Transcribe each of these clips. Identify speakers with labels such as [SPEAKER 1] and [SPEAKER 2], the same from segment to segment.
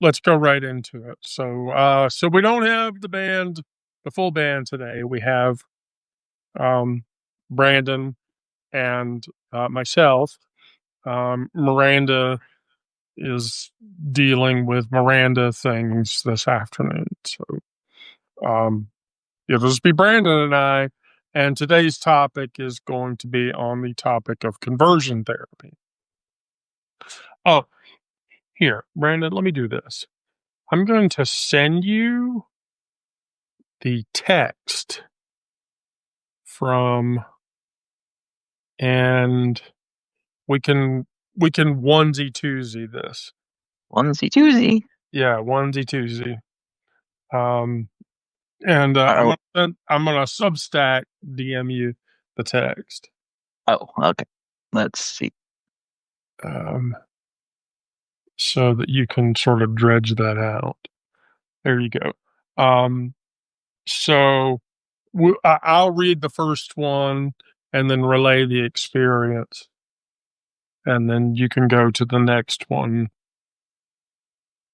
[SPEAKER 1] let's go right into it. So we don't have the full band today. We have Brandon and myself. Miranda is dealing with Miranda things this afternoon. So um, it'll just be Brandon and I. And today's topic is going to be on the topic of conversion therapy. Oh, here, Brandon, let me do this. I'm going to send you the text from, and we can onesie twosie this.
[SPEAKER 2] Onesie twosie.
[SPEAKER 1] Yeah, onesie twosie. And I'm gonna Substack DM you the text.
[SPEAKER 2] Oh, okay. Let's see.
[SPEAKER 1] So that you can sort of dredge that out. There you go. So I'll read the first one and then relay the experience, and then you can go to the next one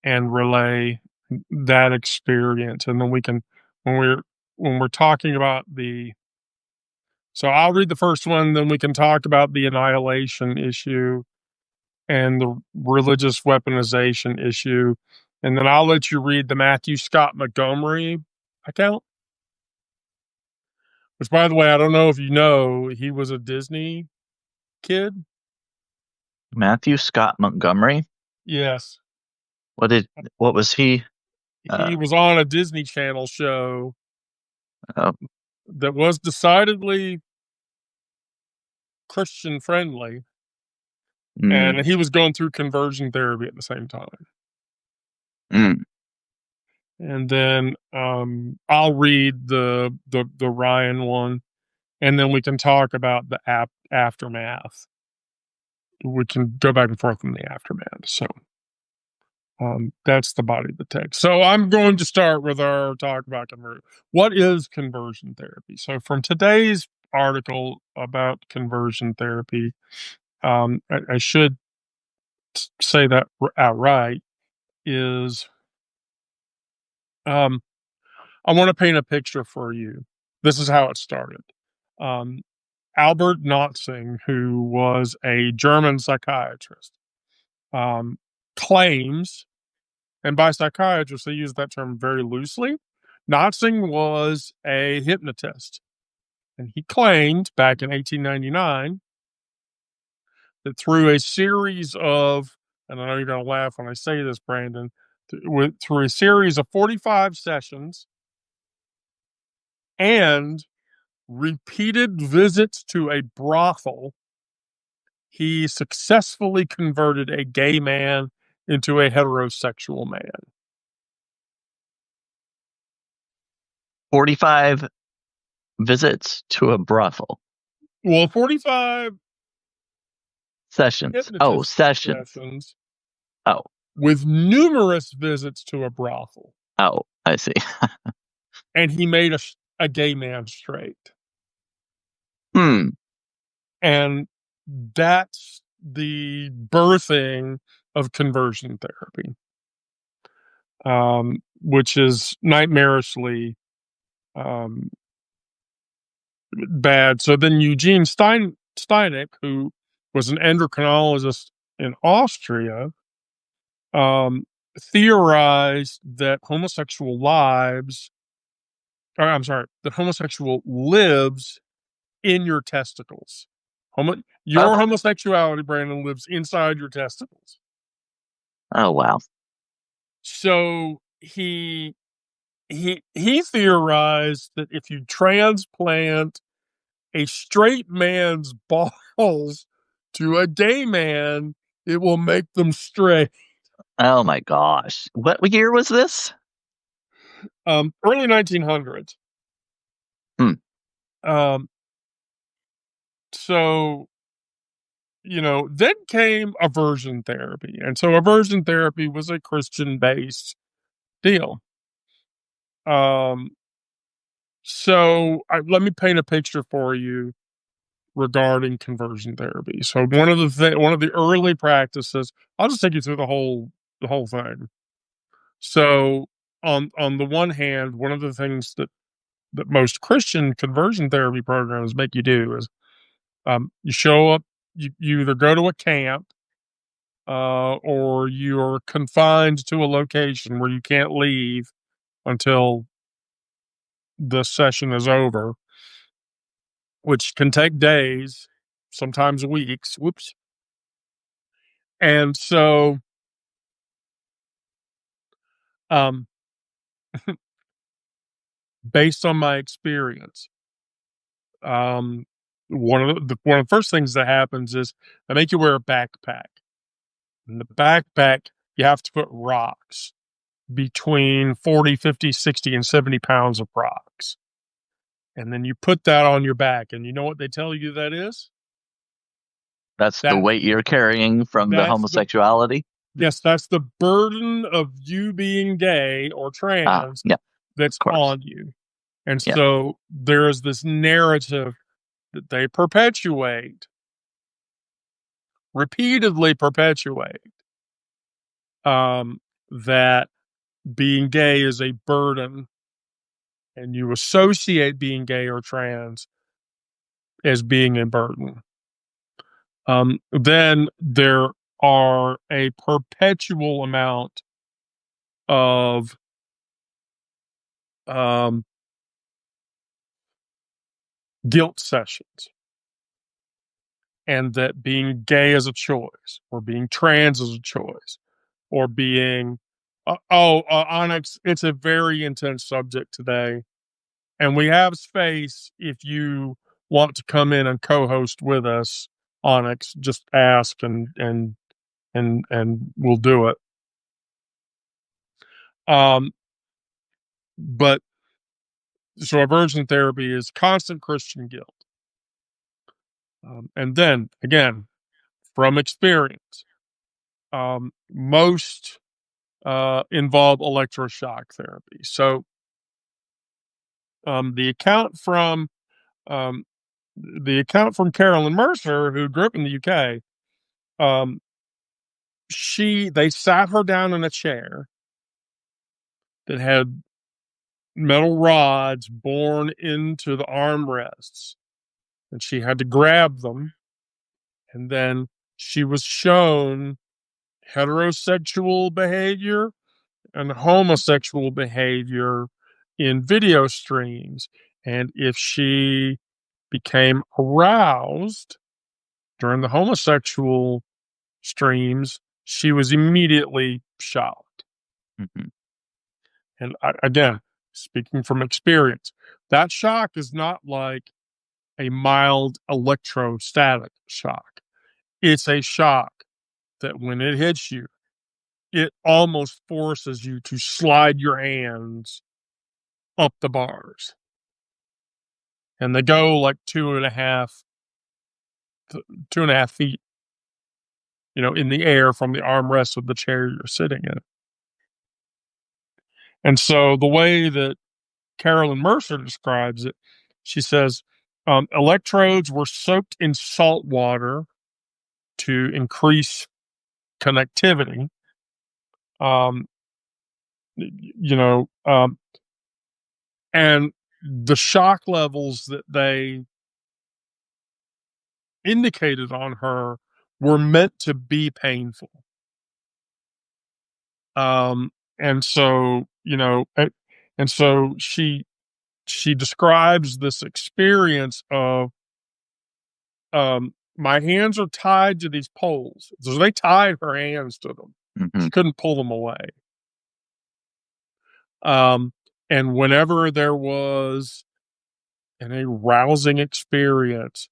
[SPEAKER 1] and relay that experience, and then we can when we're talking about so I'll read the first one, then we can talk about the annihilation issue and the religious weaponization issue, and then I'll let you read the Matthew Scott Montgomery account, which, by the way, I don't know if you know, he was a Disney kid.
[SPEAKER 2] Matthew Scott Montgomery.
[SPEAKER 1] Yes.
[SPEAKER 2] What was he?
[SPEAKER 1] He was on a Disney Channel show
[SPEAKER 2] Oh,
[SPEAKER 1] that was decidedly Christian friendly, and he was going through conversion therapy at the same time. And then I'll read the Ryan one, and then we can talk about the aftermath. We can go back and forth in the aftermath. So that's the body of the text. So I'm going to start with our talk about conversion. What is conversion therapy? So from today's article about conversion therapy, I should say that outright, is I want to paint a picture for you. This is how it started. Albert Notzing, who was a German psychiatrist, claims, and by psychiatrists, they use that term very loosely. Notzing was a hypnotist, and he claimed back in 1899 that through a series of, and I know you're going to laugh when I say this, Brandon, through a series of 45 sessions and repeated visits to a brothel, he successfully converted a gay man into a heterosexual man.
[SPEAKER 2] 45 visits to a brothel.
[SPEAKER 1] Well, 45
[SPEAKER 2] sessions. Oh,
[SPEAKER 1] sessions.
[SPEAKER 2] Oh.
[SPEAKER 1] With numerous visits to a brothel.
[SPEAKER 2] Oh, I see.
[SPEAKER 1] And he made a gay man straight. And that's the birthing of conversion therapy, which is nightmarishly bad. So then Eugene Steineck, who was an endocrinologist in Austria, theorized that homosexual lives in your testicles. Your homosexuality, Brandon, lives inside your testicles.
[SPEAKER 2] Oh, wow.
[SPEAKER 1] So he theorized that if you transplant a straight man's balls to a gay man, it will make them straight.
[SPEAKER 2] Oh my gosh. What year was this?
[SPEAKER 1] Early 1900s. So, then came aversion therapy. And so aversion therapy was a Christian-based deal. So let me paint a picture for you regarding conversion therapy. So one of the early practices, I'll just take you through the whole thing. So on the one hand, one of the things that most Christian conversion therapy programs make you do is you show up, you either go to a camp or you're confined to a location where you can't leave until the session is over, which can take days, sometimes weeks. Whoops. And so, um, based on my experience, um, one of the first things that happens is they make you wear a backpack. In the backpack, you have to put rocks between 40, 50, 60, and 70 pounds of rocks. And then you put that on your back. And you know what they tell you that is?
[SPEAKER 2] That's the
[SPEAKER 1] That
[SPEAKER 2] weight you're carrying from the
[SPEAKER 1] that's the
[SPEAKER 2] homosexuality.
[SPEAKER 1] Yes, that's the burden of you being gay or
[SPEAKER 2] Ah,
[SPEAKER 1] trans
[SPEAKER 2] yeah,
[SPEAKER 1] that's
[SPEAKER 2] of course.
[SPEAKER 1] on you. And
[SPEAKER 2] Yeah,
[SPEAKER 1] so there is this narrative that they repeatedly perpetuate, that being gay is a burden, and you associate being gay or trans as being a burden. Then there are a perpetual amount of um, guilt sessions, and that being gay is a choice, or being trans is a choice, or being Onyx, it's a very intense subject today, and we have space if you want to come in and co-host with us. Onyx, just ask, and we'll do it. Um, but so aversion therapy is constant Christian guilt, and then again from experience, most involve electroshock therapy. So um, the account from um, the account from Carolyn Mercer, who grew up in the UK, um, they sat her down in a chair that had metal rods born into the armrests, and she had to grab them, and then she was shown heterosexual behavior and homosexual behavior in video streams. And if she became aroused during the homosexual streams, she was immediately shocked.
[SPEAKER 2] hmm
[SPEAKER 1] And again, speaking from experience, that shock is not like a mild electrostatic shock. It's a shock that when it hits you, it almost forces you to slide your hands up the bars. And they go like 2.5 feet, in the air from the armrest of the chair you're sitting in. And so the way that Carolyn Mercer describes it, she says, electrodes were soaked in salt water to increase connectivity. Um, you know, and the shock levels that they indicated on her were meant to be painful. Um, and so, and so she describes this experience of, my hands are tied to these poles. So they tied her hands to them.
[SPEAKER 2] hmm
[SPEAKER 1] She couldn't pull them away. Um, and whenever there was an arousing experience,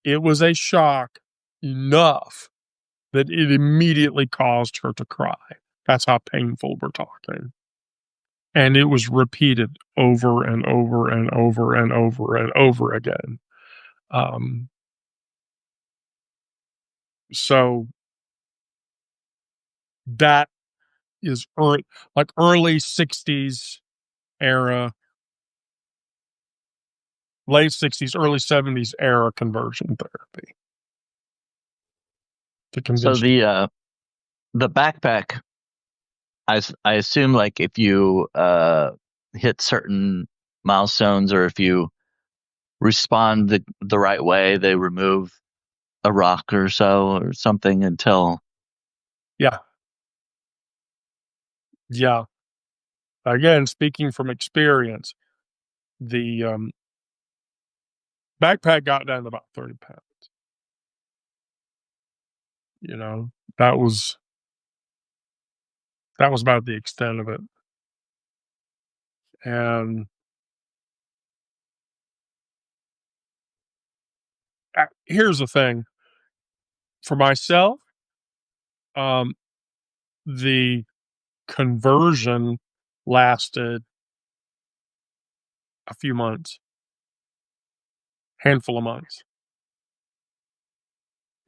[SPEAKER 1] it was a shock enough that it immediately caused her to cry. That's how painful we're talking. And it was repeated over and over and over and over and over again. Um, so that is early 60s era, late 60s, early 70s era conversion therapy to
[SPEAKER 2] So
[SPEAKER 1] convince you.
[SPEAKER 2] the backpack I assume like if you hit certain milestones or if you respond the right way, they remove a rock or so or something until
[SPEAKER 1] Yeah. Yeah. Again, speaking from experience, the backpack got down to about 30 pounds. You know, that was that was about the extent of it. And here's the thing for myself, um, the conversion lasted a few months, handful of months.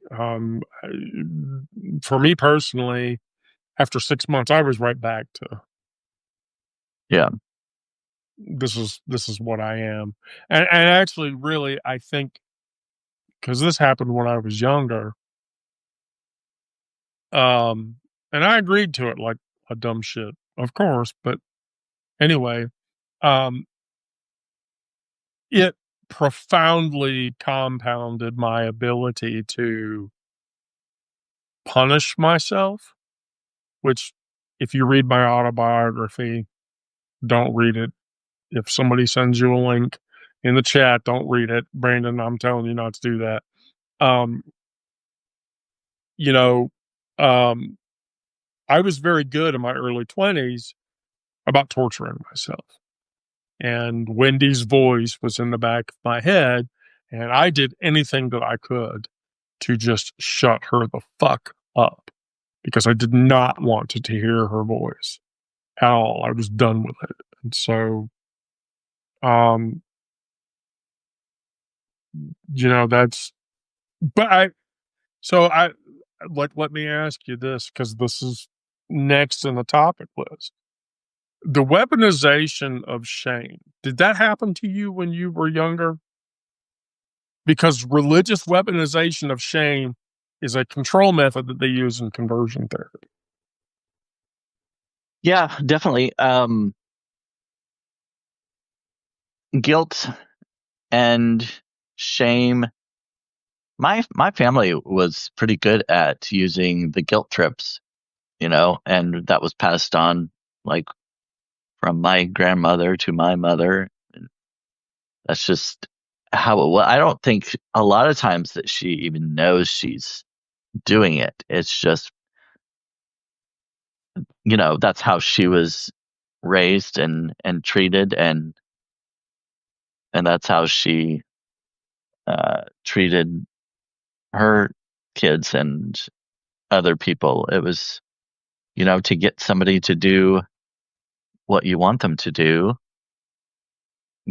[SPEAKER 1] For me personally, after 6 months, I was right back to
[SPEAKER 2] yeah.
[SPEAKER 1] this is what I am, and actually, really, I think because this happened when I was younger, and I agreed to it like a dumb shit, of course, but anyway, um, it profoundly compounded my ability to punish myself, which, if you read my autobiography, don't read it. If somebody sends you a link in the chat, don't read it. Brandon, I'm telling you not to do that. Um, you know, um, I was very good in my early 20s about torturing myself. And Wendy's voice was in the back of my head, and I did anything that I could to just shut her the fuck up because I did not want to hear her voice at all. I was done with it. And so, um, that's, but I, like, let me ask you this because this is next in the topic list. The weaponization of shame, did that happen to you when you were younger? Because religious weaponization of shame is a control method that they use in conversion therapy.
[SPEAKER 2] Yeah, definitely. Guilt and shame. My family was pretty good at using the guilt trips, and that was passed on like from my grandmother to my mother. And that's just how it was. I don't think a lot of times that she even knows she's doing it. It's just, that's how she was raised and treated, and that's how she treated her kids and other people. It was, to get somebody to do what you want them to do,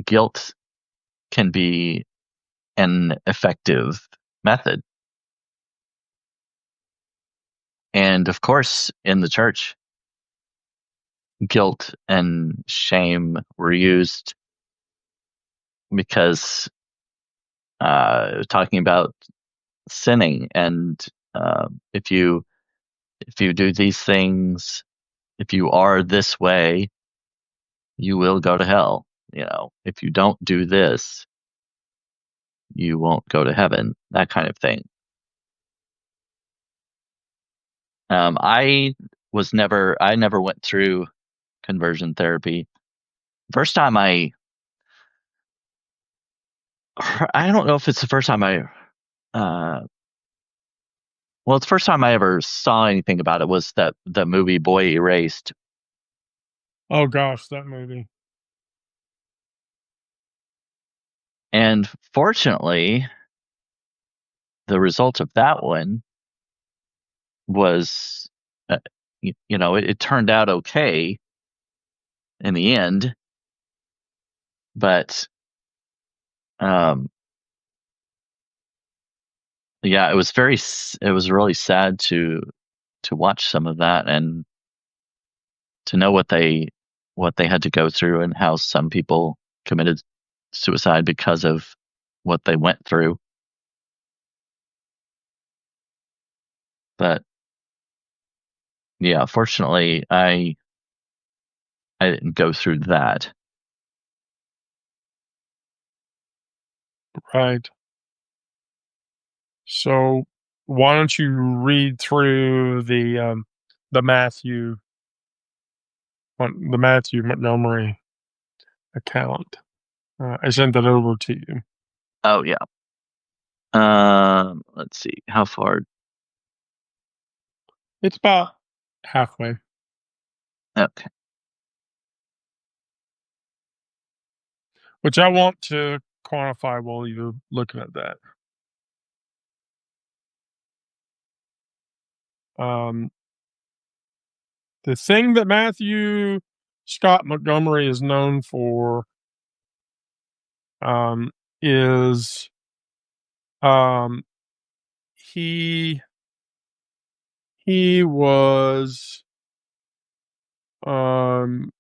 [SPEAKER 2] guilt can be an effective method. And of course, in the church, guilt and shame were used because talking about sinning, and if you do these things, if you are this way, you will go to hell. If you don't do this, you won't go to heaven. That kind of thing. I never went through conversion therapy. First time I don't know if it's the first time uh, well, it's the first time I ever saw anything about it was that the movie Boy Erased.
[SPEAKER 1] Oh gosh, that movie.
[SPEAKER 2] And fortunately, the result of that one was, it turned out okay in the end, but um, yeah, it was really sad to watch some of that and to know what they had to go through and how some people committed suicide because of what they went through. But Yeah, fortunately, I didn't go through that.
[SPEAKER 1] Right. So why don't you read through the Matthew Montgomery account? I sent that over to you.
[SPEAKER 2] Oh yeah. Let's see. How far?
[SPEAKER 1] It's about halfway,
[SPEAKER 2] Okay.
[SPEAKER 1] which I want to quantify while you're looking at that. Um, the thing that Matthew Scott Montgomery is known for is um, he he was um,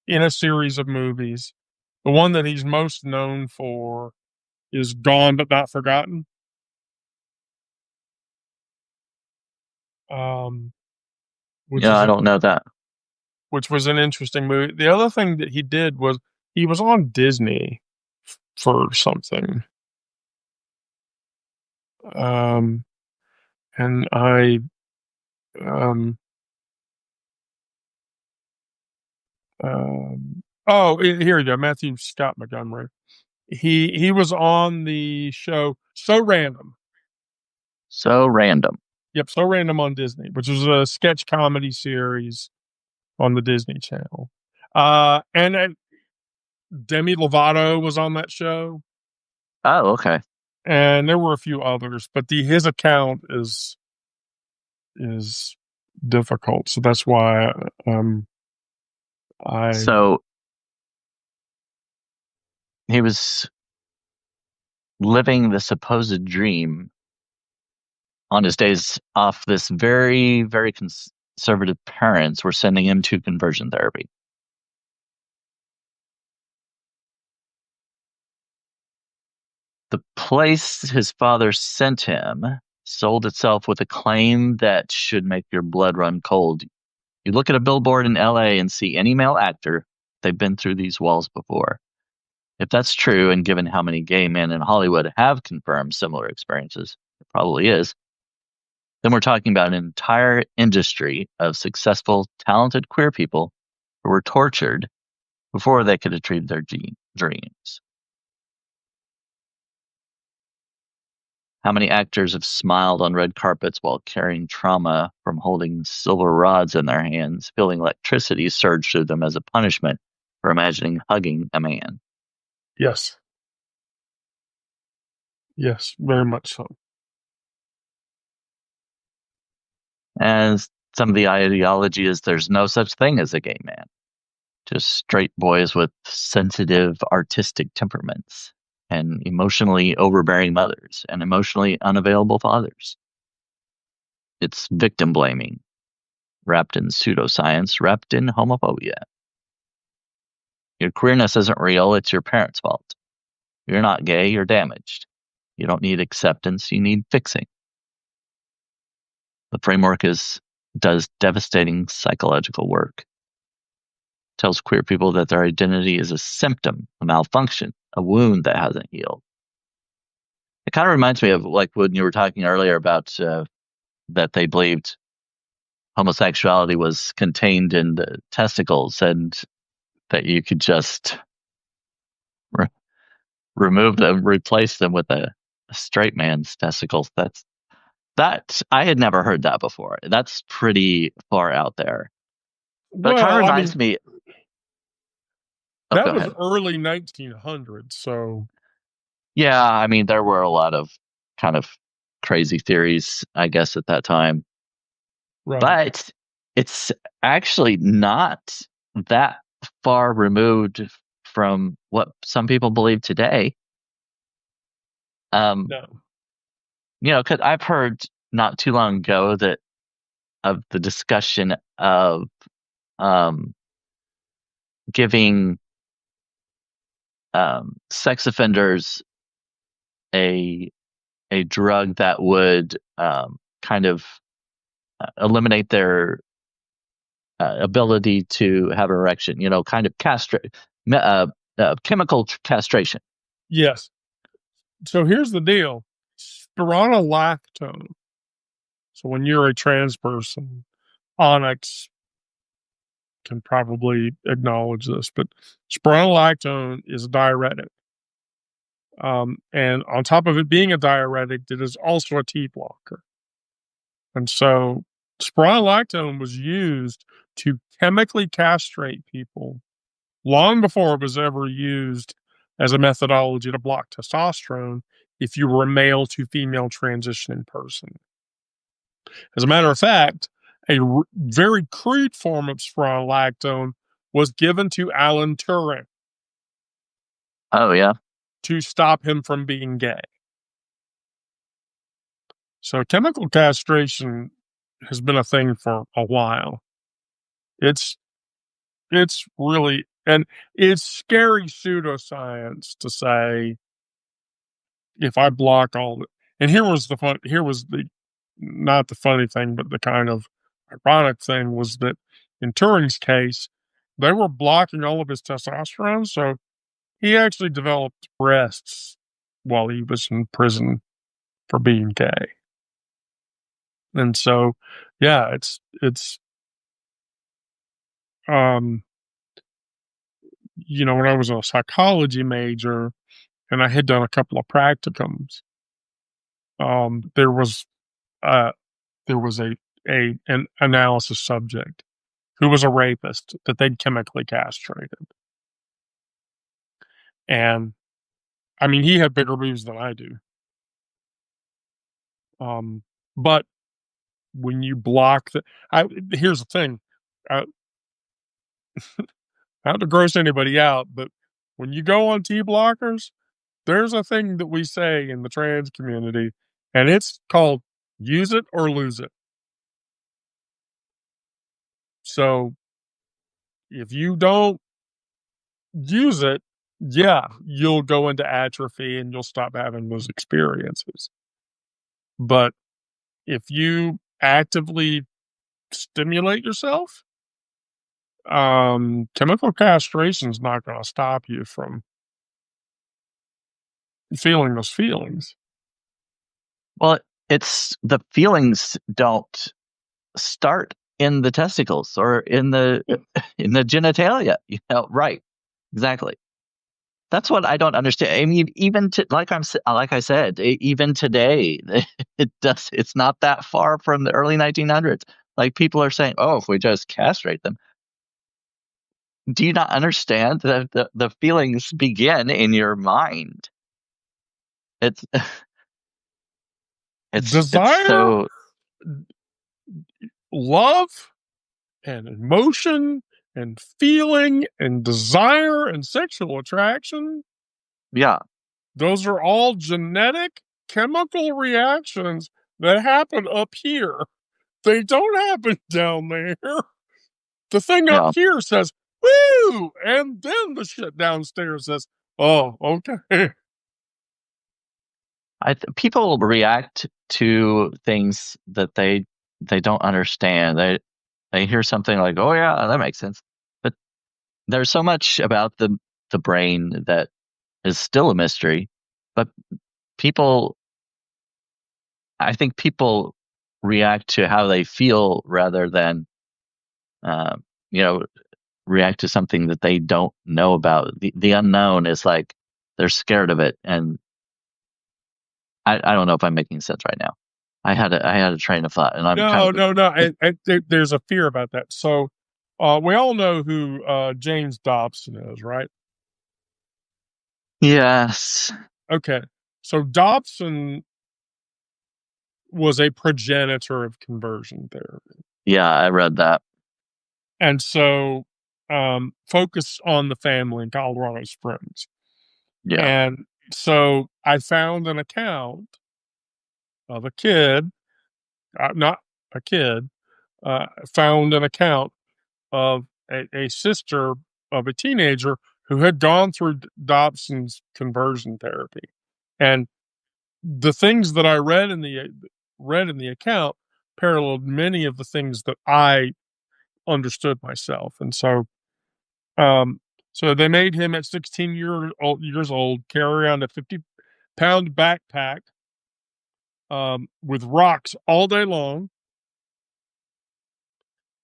[SPEAKER 1] in a series of movies. The one that he's most known for is Gone but Not Forgotten, um, which
[SPEAKER 2] Yeah,
[SPEAKER 1] is
[SPEAKER 2] I
[SPEAKER 1] a,
[SPEAKER 2] don't know that.
[SPEAKER 1] which was an interesting movie. The other thing that he did was he was on Disney for something, um, and um, here you go, Matthew Scott Montgomery. He was on the show So Random.
[SPEAKER 2] So random.
[SPEAKER 1] Yep, So Random on Disney, which was a sketch comedy series on the Disney Channel. And Demi Lovato was on that show,
[SPEAKER 2] Oh, okay.
[SPEAKER 1] and there were a few others, but the his account is difficult, so that's why I
[SPEAKER 2] So he was living the supposed dream on his days off. This very, very conservative parents were sending him to conversion therapy. The place his father sent him sold itself with a claim that should make your blood run cold. You look at a billboard in LA and see any male actor, they've been through these walls before. If that's true, and given how many gay men in Hollywood have confirmed similar experiences, it probably is, then we're talking about an entire industry of successful, talented queer people who were tortured before they could achieve their dreams. How many actors have smiled on red carpets while carrying trauma from holding silver rods in their hands, feeling electricity surge through them as a punishment for imagining hugging a man?
[SPEAKER 1] yes, yes, very much so.
[SPEAKER 2] And some of the ideology is there's no such thing as a gay man, just straight boys with sensitive artistic temperaments and emotionally overbearing mothers and emotionally unavailable fathers. It's victim blaming, wrapped in pseudoscience, wrapped in homophobia. Your queerness isn't real, it's your parents' fault. You're not gay, you're damaged. You don't need acceptance, you need fixing. The framework does devastating psychological work. Tells queer people that their identity is a symptom, a malfunction, a wound that hasn't healed. It kind of reminds me of like when you were talking earlier about that they believed homosexuality was contained in the testicles and that you could just re- remove them, replace them with a straight man's testicles. That I had never heard that before. That's pretty far out there. But it kind of
[SPEAKER 1] Well, I
[SPEAKER 2] reminds
[SPEAKER 1] mean,
[SPEAKER 2] me. Oh,
[SPEAKER 1] that
[SPEAKER 2] go
[SPEAKER 1] was
[SPEAKER 2] ahead.
[SPEAKER 1] early 1900s, so
[SPEAKER 2] Yeah, I mean there were a lot of kind of crazy theories, I guess, at that time.
[SPEAKER 1] right.
[SPEAKER 2] But it's actually not that far removed from what some people believe today. Um,
[SPEAKER 1] No.
[SPEAKER 2] because I've heard not too long ago that of the discussion of um, giving sex offenders a a drug that would kind of eliminate their ability to have erection. Kind of castrate, chemical castration.
[SPEAKER 1] Yes. So here's the deal: spironolactone. So when you're a trans person, Onyx can probably acknowledge this, but spironolactone is a diuretic. And on top of it being a diuretic, it is also a T blocker. And so spironolactone was used to chemically castrate people long before it was ever used as a methodology to block testosterone if you were a male to female transitioning person. As a matter of fact, a very crude form of spironolactone was given to Alan Turing
[SPEAKER 2] Oh yeah.
[SPEAKER 1] to stop him from being gay. So chemical castration has been a thing for a while. It's really, and it's scary pseudoscience to say if I block all the, and here was the not the funny thing, but the kind of ironic thing was that in Turing's case, they were blocking all of his testosterone, so he actually developed breasts while he was in prison for being gay. And so, yeah, it's um when I was a psychology major and I had done a couple of practicums, there was uh there was an analysis subject who was a rapist that they'd chemically castrated. And I mean, he had bigger boobs than I do. But when you block here's the thing, uh, not to gross anybody out, but when you go on T blockers, there's a thing that we say in the trans community, and it's called use it or lose it. So if you don't use it, yeah, you'll go into atrophy and you'll stop having those experiences. But if you actively stimulate yourself, chemical castration is not going to stop you from feeling those feelings.
[SPEAKER 2] Well, it's the feelings don't start in the testicles or in the genitalia. Right? Exactly. That's what I don't understand. I mean, even like I said, even today, it's not that far from the early 1900s. Like people are saying, oh, if we just castrate them. Do you not understand that the feelings begin in your mind? It's it's
[SPEAKER 1] Desire,
[SPEAKER 2] so
[SPEAKER 1] love, and emotion, and feeling, and desire, and sexual attraction,
[SPEAKER 2] yeah.
[SPEAKER 1] those are all genetic chemical reactions that happen up here. They don't happen down there. The thing up
[SPEAKER 2] Yeah.
[SPEAKER 1] here says, woo! And then the shit downstairs says, oh, okay.
[SPEAKER 2] People react to things that they don't understand. They hear something like, "Oh yeah, that makes sense," but there's so much about the brain that is still a mystery. But people, I think people react to how they feel rather than, uh, you know, react to something that they don't know about. The unknown is like they're scared of it, and I don't know if I'm making sense right now. I had a train of thought, and I'm kind
[SPEAKER 1] No,
[SPEAKER 2] of
[SPEAKER 1] no, no. There's a fear about that. So we all know who James Dobson is, right?
[SPEAKER 2] yes,
[SPEAKER 1] Okay. So Dobson was a progenitor of conversion therapy.
[SPEAKER 2] yeah, I read that.
[SPEAKER 1] And so focus on the family in Colorado Springs.
[SPEAKER 2] Yeah,
[SPEAKER 1] And so I found an account of a kid, not a kid, found an account of a sister of a teenager who had gone through Dobson's conversion therapy. And the things that I read in the account paralleled many of the things that I understood myself. And um, so they made him at 16 years old carry around a 50-pound backpack with rocks all day long,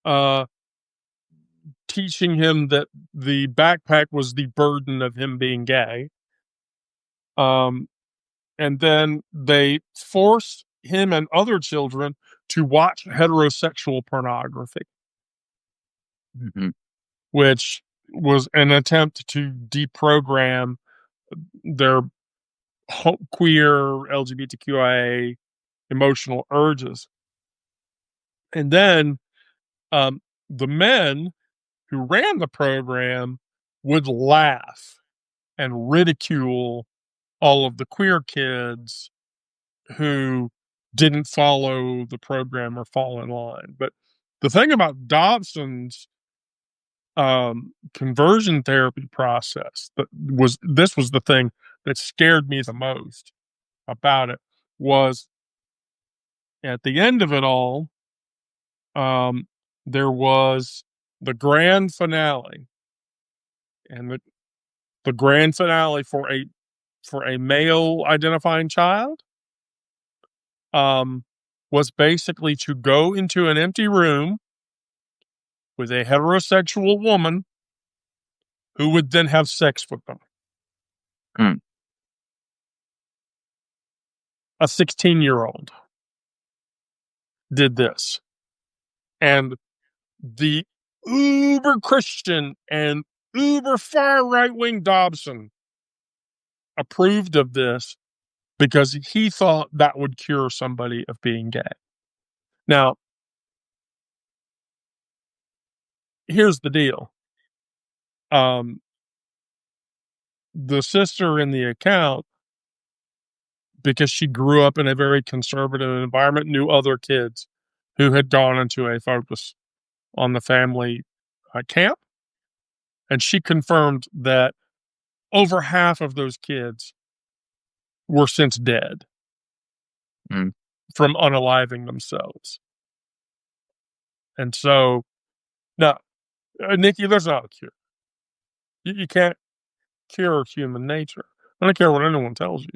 [SPEAKER 1] uh, teaching him that the backpack was the burden of him being gay. Um, and then they forced him and other children to watch heterosexual pornography,
[SPEAKER 2] Hmm.
[SPEAKER 1] which was an attempt to deprogram their queer LGBTQIA emotional urges. And then um, the men who ran the program would laugh and ridicule all of the queer kids who didn't follow the program or fall in line. But the thing about Dobson's conversion therapy process that was this was the thing that scared me the most about it was at the end of it all, um, there was the grand finale, and the grand finale for a male identifying child um, was basically to go into an empty room with a heterosexual woman who would then have sex with them.
[SPEAKER 2] Mm.
[SPEAKER 1] A 16-year-old did this. And the uber Christian and uber far right wing Dobson approved of this because he thought that would cure somebody of being gay. Now, here's the deal. The sister in the account, because she grew up in a very conservative environment, knew other kids who had gone into a focus on the family camp. And she confirmed that over half of those kids were since dead
[SPEAKER 2] Mm.
[SPEAKER 1] from unaliving themselves. And so, now, Nikki, there's not a cure. You can't cure human nature. I don't care what anyone tells you.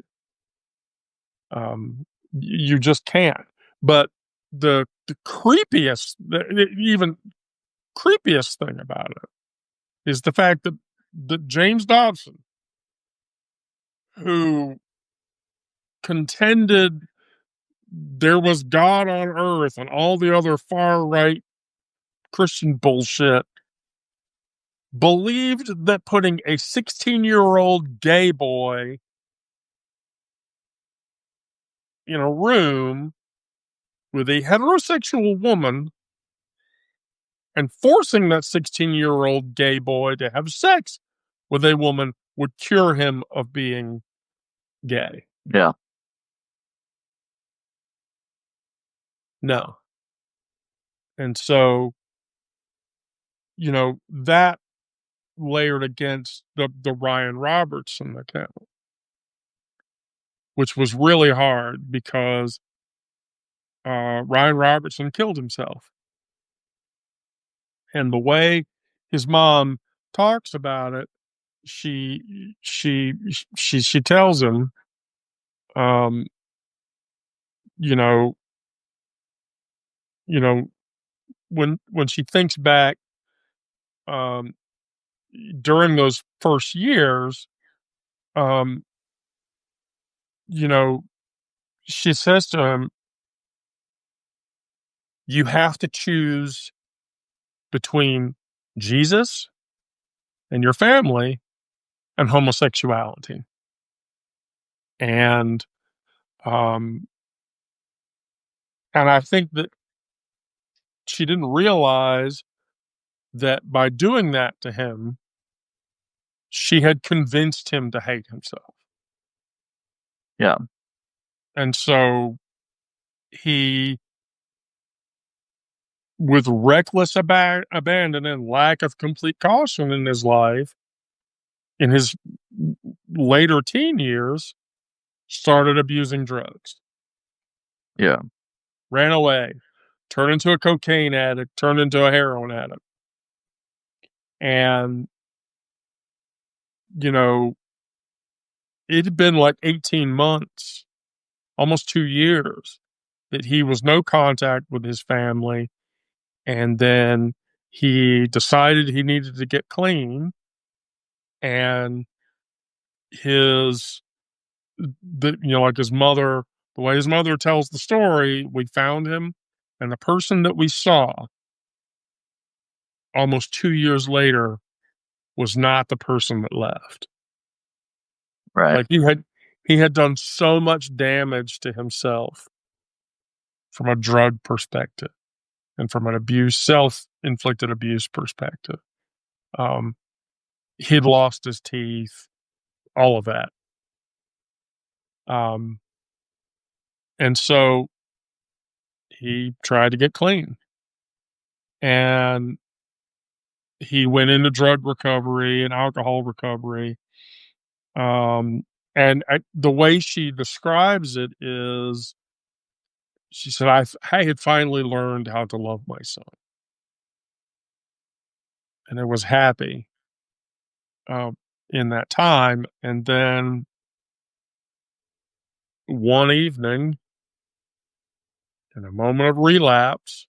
[SPEAKER 1] You just can't. But the creepiest, the even creepiest thing about it is the fact that James Dobson, who contended there was God on earth and all the other far right Christian bullshit, believed that putting a 16-year-old gay boy in a room with a heterosexual woman and forcing that 16-year-old gay boy to have sex with a woman would cure him of being gay.
[SPEAKER 2] Yeah.
[SPEAKER 1] No. And so, that layered against the Ryan Robertson account, which was really hard because Ryan Robertson killed himself. And the way his mom talks about it, she tells him, um, you know, you know, when she thinks back, um, during those first years, um, you know, she says to him, "You have to choose between Jesus and your family and homosexuality." And um, and I think that she didn't realize that by doing that to him, she had convinced him to hate himself.
[SPEAKER 2] Yeah.
[SPEAKER 1] And so he, with reckless abandon and lack of complete caution in his life, in his later teen years, started abusing drugs,
[SPEAKER 2] Yeah.
[SPEAKER 1] ran away, turn into a cocaine addict, turn into a heroin addict. And, you know, it had been like 18 months, almost 2 years, that he was no contact with his family. And then he decided he needed to get clean. And his, like his mother, the way his mother tells the story, we found him. And the person that we saw almost 2 years later was not the person that left.
[SPEAKER 2] Right.
[SPEAKER 1] Like he had done so much damage to himself from a drug perspective and from an self-inflicted abuse perspective. Um, he'd lost his teeth, all of that. Um, and so he tried to get clean, and he went into drug recovery and alcohol recovery. Um, and the way she describes it is, she said, I had finally learned how to love my son, and I was happy uh, in that time. And then one evening, in a moment of relapse,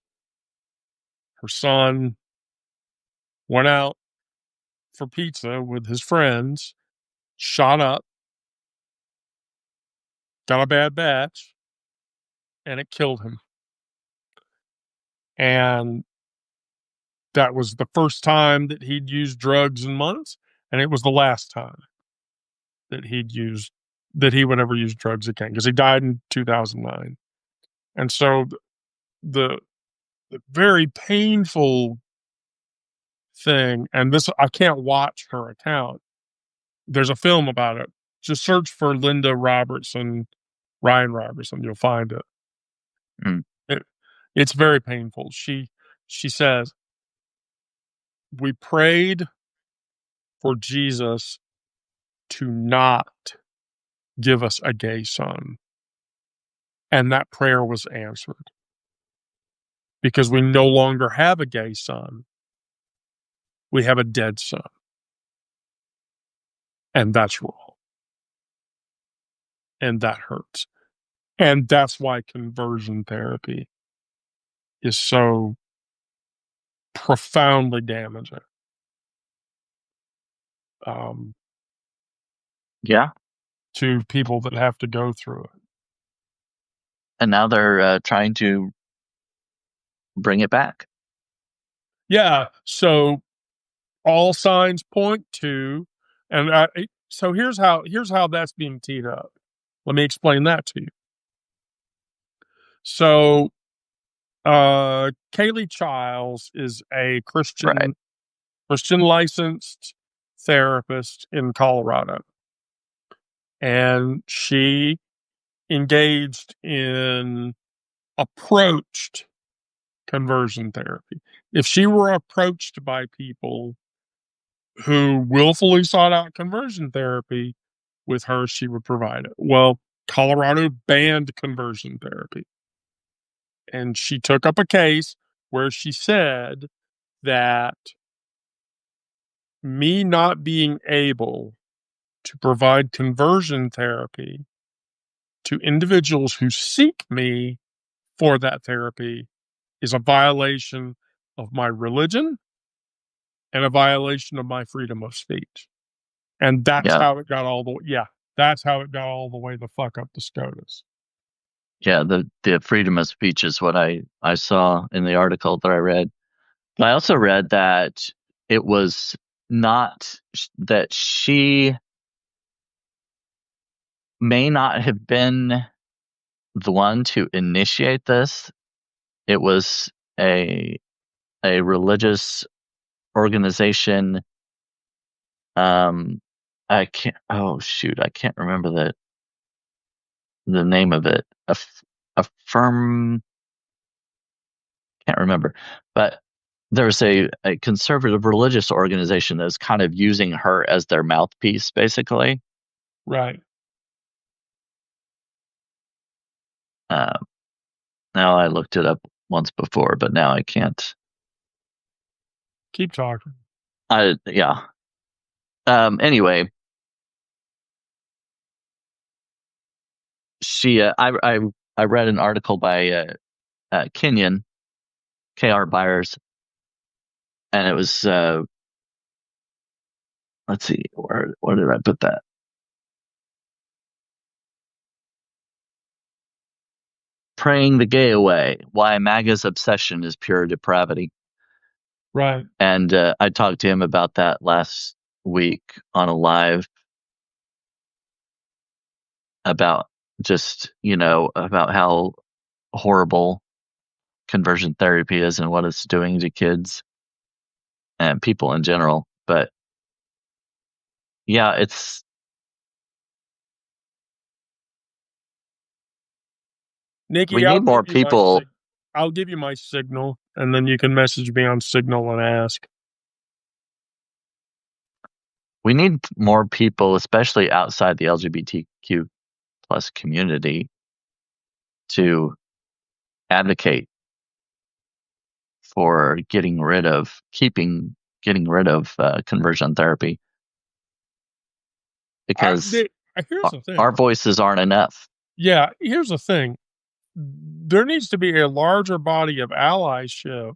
[SPEAKER 1] her son went out for pizza with his friends, shot up, got a bad batch, and it killed him. And that was the first time that he'd used drugs in months, and it was the last time that he would ever use drugs again, because he died in 2009. And so the very painful thing, and this, I can't watch her account. There's a film about it. Just search for Ryan Robertson. You'll find it.
[SPEAKER 2] Mm.
[SPEAKER 1] it it's very painful. She says, we prayed for Jesus to not give us a gay son, and that prayer was answered, because we no longer have a gay son. We have a dead son. And that's wrong. And that hurts. And that's why conversion therapy is so profoundly damaging.
[SPEAKER 2] Yeah.
[SPEAKER 1] To people that have to go through it.
[SPEAKER 2] And now they're trying to bring it back.
[SPEAKER 1] Yeah. So all signs point to, and so here's how that's being teed up. Let me explain that to you. So, Kaylee Childs is a
[SPEAKER 2] Right.
[SPEAKER 1] Christian licensed therapist in Colorado, and she engaged in approached conversion therapy. If she were approached by people who willfully sought out conversion therapy with her, she would provide it. Well, Colorado banned conversion therapy. And she took up a case where she said that me not being able to provide conversion therapy to individuals who seek me for that therapy is a violation of my religion and a violation of my freedom of speech. And that's
[SPEAKER 2] Yeah.
[SPEAKER 1] how it got all the way. Yeah, that's how it got all the way the fuck up to SCOTUS.
[SPEAKER 2] Yeah. The freedom of speech is what I saw in the article that I read. But I also read that it was not that she may not have been the one to initiate this. It was a religious organization. I can't. Oh shoot, I can't remember the name of it. A firm. Can't remember, but there's a conservative religious organization that's kind of using her as their mouthpiece, basically.
[SPEAKER 1] Right.
[SPEAKER 2] Uh, Now I looked it up once before, but now I can't.
[SPEAKER 1] Keep talking.
[SPEAKER 2] Yeah. Anyway, I read an article by Kenyon KR Byers, and it was let's see, where did I put that? Praying the Gay Away: Why MAGA's Obsession is Pure Depravity.
[SPEAKER 1] Right.
[SPEAKER 2] And I talked to him about that last week on a live, about just, about how horrible conversion therapy is and what it's doing to kids and people in general. But yeah, we
[SPEAKER 1] Nikki,
[SPEAKER 2] need more people.
[SPEAKER 1] I'll give you my signal, and then you can message me on Signal and ask.
[SPEAKER 2] We need more people, especially outside the LGBTQ plus community, to advocate for getting rid of conversion therapy, because
[SPEAKER 1] Here's the thing.
[SPEAKER 2] our voices aren't enough.
[SPEAKER 1] Yeah, here's the thing. There needs to be a larger body of allyship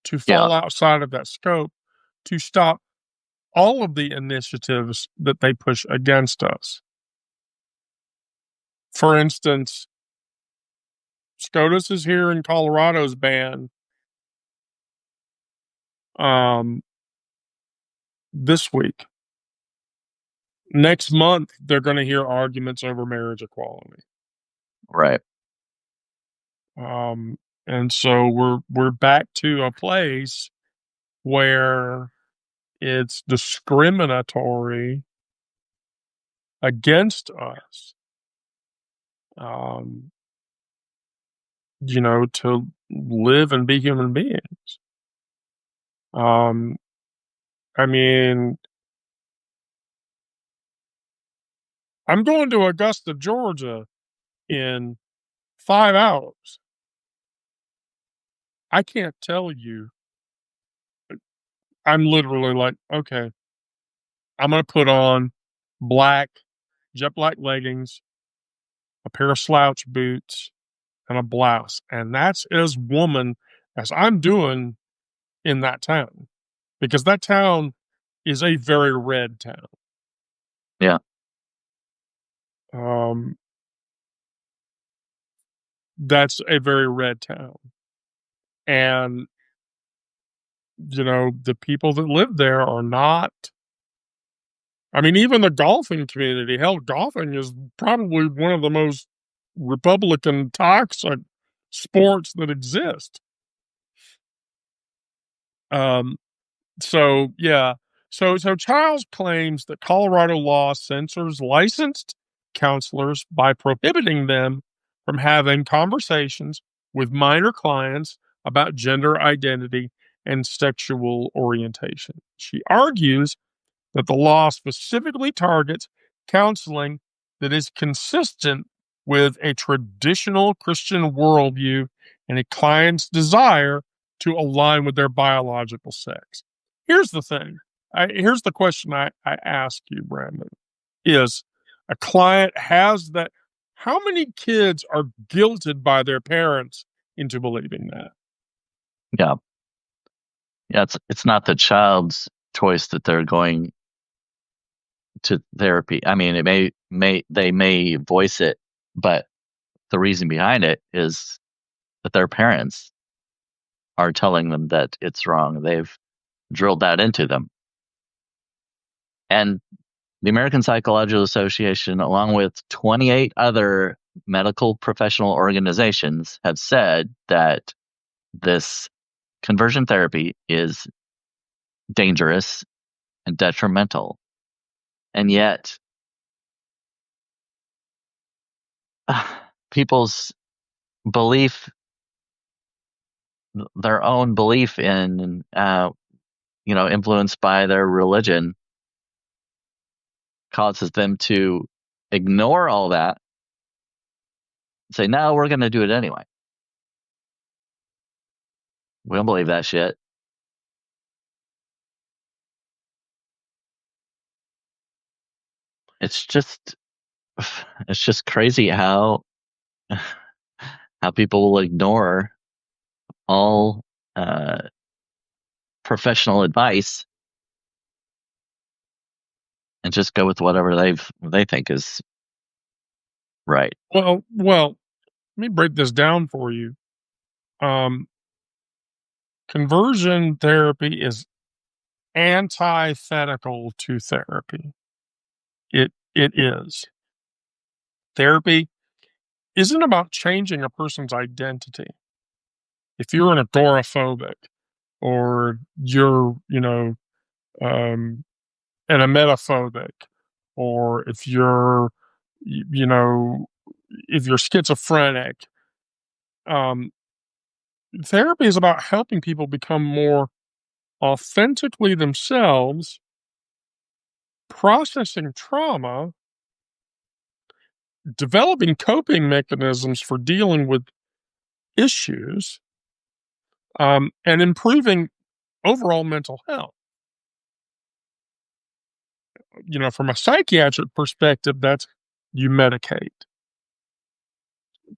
[SPEAKER 1] to
[SPEAKER 2] Yeah,
[SPEAKER 1] fall outside of that scope to stop all of the initiatives that they push against us. For instance, SCOTUS is here in Colorado's ban this week. Next month, they're going to hear arguments over marriage equality.
[SPEAKER 2] right.
[SPEAKER 1] And so we're back to a place where it's discriminatory against us, um, to live and be human beings. I mean, I'm going to Augusta, Georgia in 5 hours. I can't tell you. I'm literally like, okay, I'm going to put on jet black leggings, a pair of slouch boots, and a blouse. And that's as woman as I'm doing in that town, because that town is a very red town.
[SPEAKER 2] Yeah.
[SPEAKER 1] That's a very red town. And, the people that live there are not. I mean, even the golfing community, hell, golfing is probably one of the most Republican toxic sports that exist. Um, so yeah. So Childs claims that Colorado law censors licensed counselors by prohibiting them from having conversations with minor clients about gender identity and sexual orientation. She argues that the law specifically targets counseling that is consistent with a traditional Christian worldview and a client's desire to align with their biological sex. Here's the thing. Here's the question I ask you, Brandon, is a client has that. How many kids are guilted by their parents into believing that?
[SPEAKER 2] Yeah. Yeah. It's not the child's choice that they're going to therapy. I mean, they may voice it, but the reason behind it is that their parents are telling them that it's wrong. They've drilled that into them. And the American Psychological Association, along with 28 other medical professional organizations, have said that this conversion therapy is dangerous and detrimental. And yet, people's belief, their own belief in, influenced by their religion, causes them to ignore all that and say, no, we're going to do it anyway. We don't believe that shit. It's just it's just crazy how people will ignore all uh, professional advice and just go with whatever they think is right.
[SPEAKER 1] Well, let me break this down for you. Um, Conversion therapy is antithetical to therapy. It is. Therapy isn't about changing a person's identity. If you're an agoraphobic or you're, um, an emetophobic, or if you're, you know, if you're schizophrenic, um, therapy is about helping people become more authentically themselves, processing trauma, developing coping mechanisms for dealing with issues, and improving overall mental health. From a psychiatric perspective, that's you medicate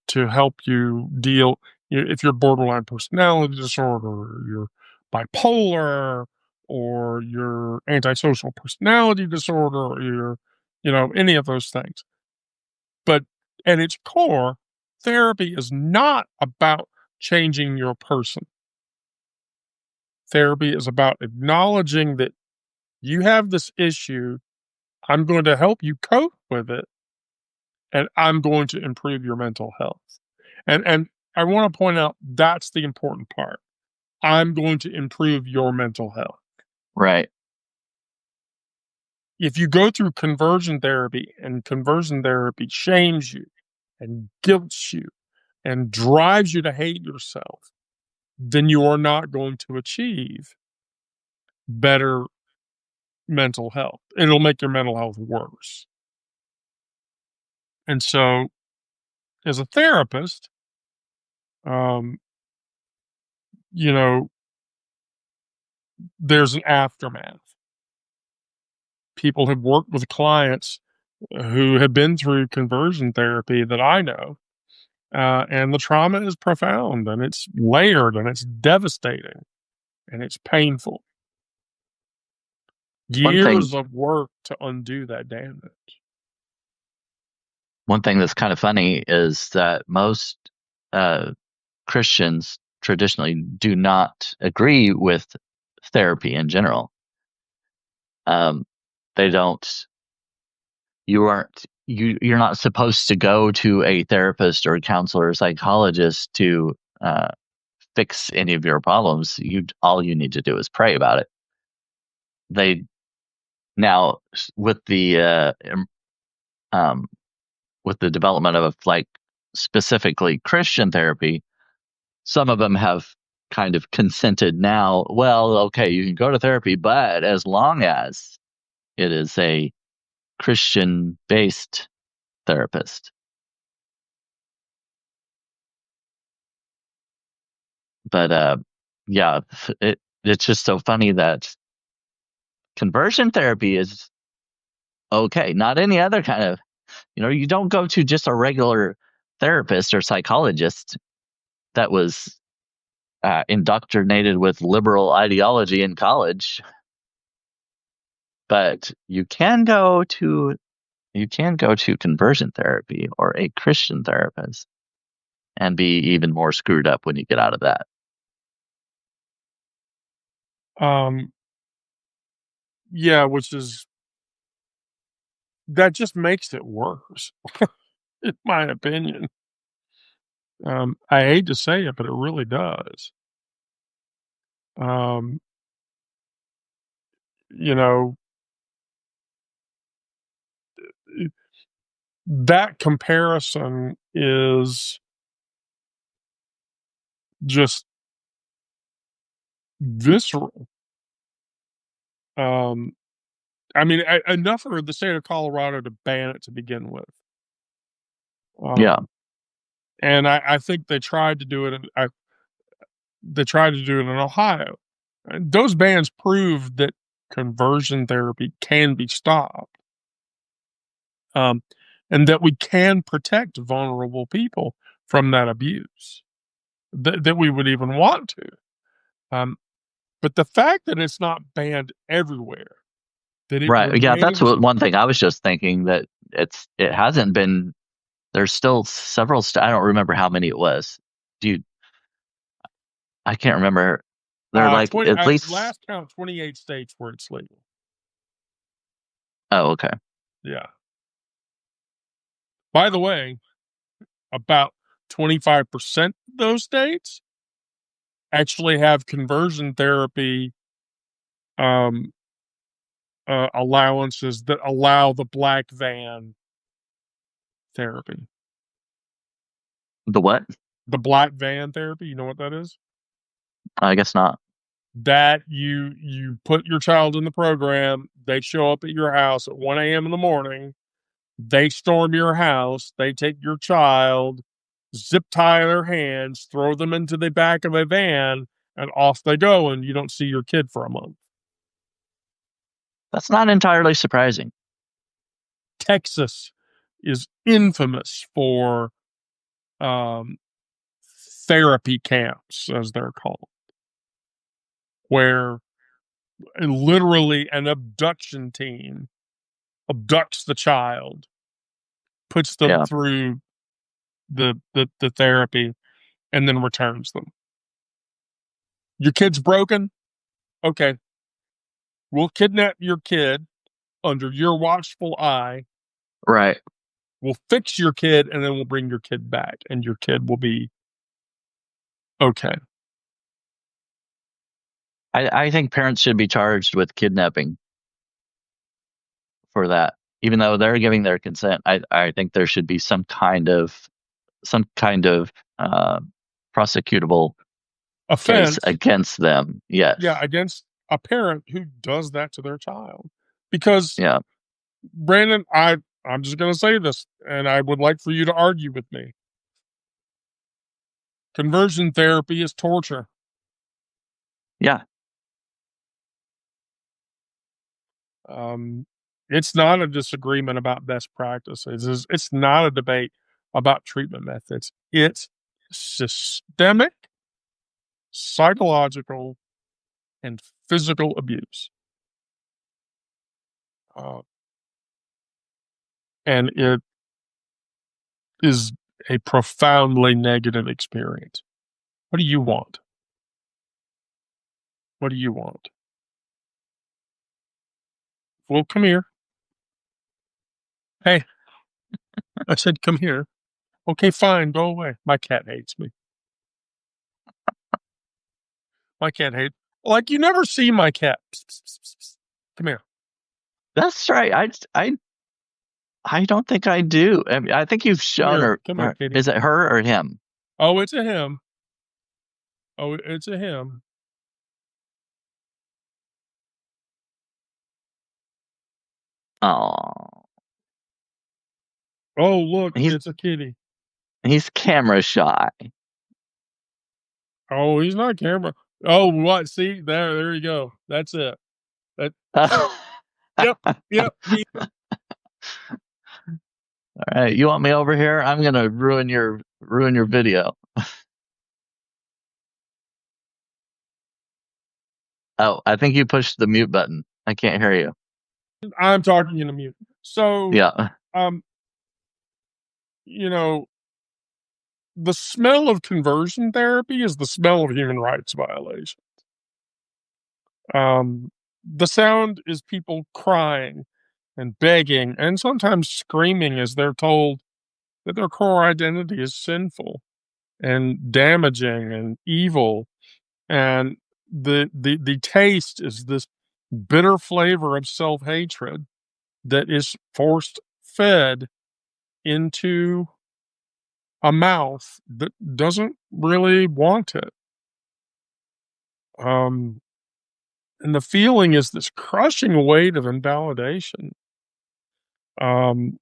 [SPEAKER 1] to help you deal. If you're borderline personality disorder, or you're bipolar, or you're antisocial personality disorder, or you're, any of those things. But at its core, therapy is not about changing your person. Therapy is about acknowledging that you have this issue. I'm going to help you cope with it, and I'm going to improve your mental health. And I want to point out that's the important part. I'm going to improve your mental health.
[SPEAKER 2] Right.
[SPEAKER 1] If you go through conversion therapy and conversion therapy shames you and guilts you and drives you to hate yourself, then you are not going to achieve better mental health. It'll make your mental health worse. And so, as a therapist, um, you know, there's an aftermath. People have worked with clients who have been through conversion therapy that I know, and the trauma is profound and it's layered and it's devastating and it's painful.
[SPEAKER 2] One thing
[SPEAKER 1] Years of work to undo that damage.
[SPEAKER 2] one thing that's kind of funny is that most uh, Christians traditionally do not agree with therapy in general. Um, they don't. You're not supposed to go to a therapist or a counselor or psychologist to fix any of your problems. All you need to do is pray about it. They now with the um, with the development of like specifically Christian therapy, some of them have kind of consented now. Well, okay, you can go to therapy, but as long as it is a Christian based therapist. But yeah, it's just so funny that conversion therapy is okay, not any other kind of, you don't go to just a regular therapist or psychologist that was indoctrinated with liberal ideology in college, but you can go to conversion therapy or a Christian therapist and be even more screwed up when you get out of that.
[SPEAKER 1] Um, yeah, that just makes it worse, in my opinion. I hate to say it, but it really does. Um, you know, that comparison is just visceral. Um, I mean, enough for the state of Colorado to ban it to begin with.
[SPEAKER 2] Yeah.
[SPEAKER 1] And I think they tried to do it. And they tried to do it in Ohio. And those bans proved that conversion therapy can be stopped, um, and that we can protect vulnerable people from that abuse that we would even want to. Um, but the fact that it's not banned everywhere, that it
[SPEAKER 2] Right. Yeah, that's
[SPEAKER 1] remains.
[SPEAKER 2] what one thing I was just thinking, that it hasn't been. There's still several. I don't remember how many it was. Do you? I can't remember. They're like
[SPEAKER 1] 20
[SPEAKER 2] at least.
[SPEAKER 1] last count, 28 states where it's legal.
[SPEAKER 2] Oh, okay.
[SPEAKER 1] Yeah. By the way, about 25% of those states actually have conversion therapy um, allowances that allow the black van therapy.
[SPEAKER 2] The what?
[SPEAKER 1] The black van therapy, you know what that is?
[SPEAKER 2] I guess not.
[SPEAKER 1] That you put your child in the program, they show up at your house at 1 a.m. in the morning, they storm your house, they take your child, zip tie their hands, throw them into the back of a van, and off they go, and you don't see your kid for a month.
[SPEAKER 2] That's not entirely surprising.
[SPEAKER 1] Texas is infamous for um, therapy camps, as they're called, where literally an abduction team abducts the child, puts them
[SPEAKER 2] Yeah.
[SPEAKER 1] through the therapy, and then returns them. Your kid's broken? Okay, we'll kidnap your kid under your watchful eye.
[SPEAKER 2] Right.
[SPEAKER 1] We'll fix your kid, and then we'll bring your kid back, and your kid will be okay.
[SPEAKER 2] I think parents should be charged with kidnapping for that. Even though they're giving their consent, I think there should be some kind of uh, prosecutable case
[SPEAKER 1] Offense,
[SPEAKER 2] against them.
[SPEAKER 1] yeah,
[SPEAKER 2] Yes.
[SPEAKER 1] against a parent who does that to their child. Because
[SPEAKER 2] Yeah.
[SPEAKER 1] Brandon, I'm just going to say this, and I would like for you to argue with me. Conversion therapy is torture.
[SPEAKER 2] Yeah.
[SPEAKER 1] Um, it's not a disagreement about best practices. It's not a debate about treatment methods. It's systemic, psychological, and physical abuse. Uh, and it is a profoundly negative experience. What do you want? What do you want? Well, come here. Hey, I said, come here. Okay, fine, go away. My cat hates me. My cat hates. Like you never see my cat. Psst, psst, psst, psst, psst. Come here.
[SPEAKER 2] That's right. I don't think I do. I mean, I think you've shown her.
[SPEAKER 1] Come here, kitty.
[SPEAKER 2] Is it her or him?
[SPEAKER 1] Oh, it's a him. Oh, it's a him.
[SPEAKER 2] Oh,
[SPEAKER 1] Oh, look,
[SPEAKER 2] he's
[SPEAKER 1] it's a kitty.
[SPEAKER 2] he's camera shy.
[SPEAKER 1] Oh, he's not camera. Oh, what? See there you go. That's it. That. Yep, yep.
[SPEAKER 2] All right, you want me over here? I'm gonna ruin your video. Oh, I think you pushed the mute button. I can't hear you.
[SPEAKER 1] I'm talking in a mute. So,
[SPEAKER 2] Yeah.
[SPEAKER 1] um, you know, the smell of conversion therapy is the smell of human rights violation. The sound is people crying and begging and sometimes screaming as they're told that their core identity is sinful and damaging and evil, and the taste is this bitter flavor of self-hatred that is forced fed into a mouth that doesn't really want it. Um, and the feeling is this crushing weight of invalidation. Um,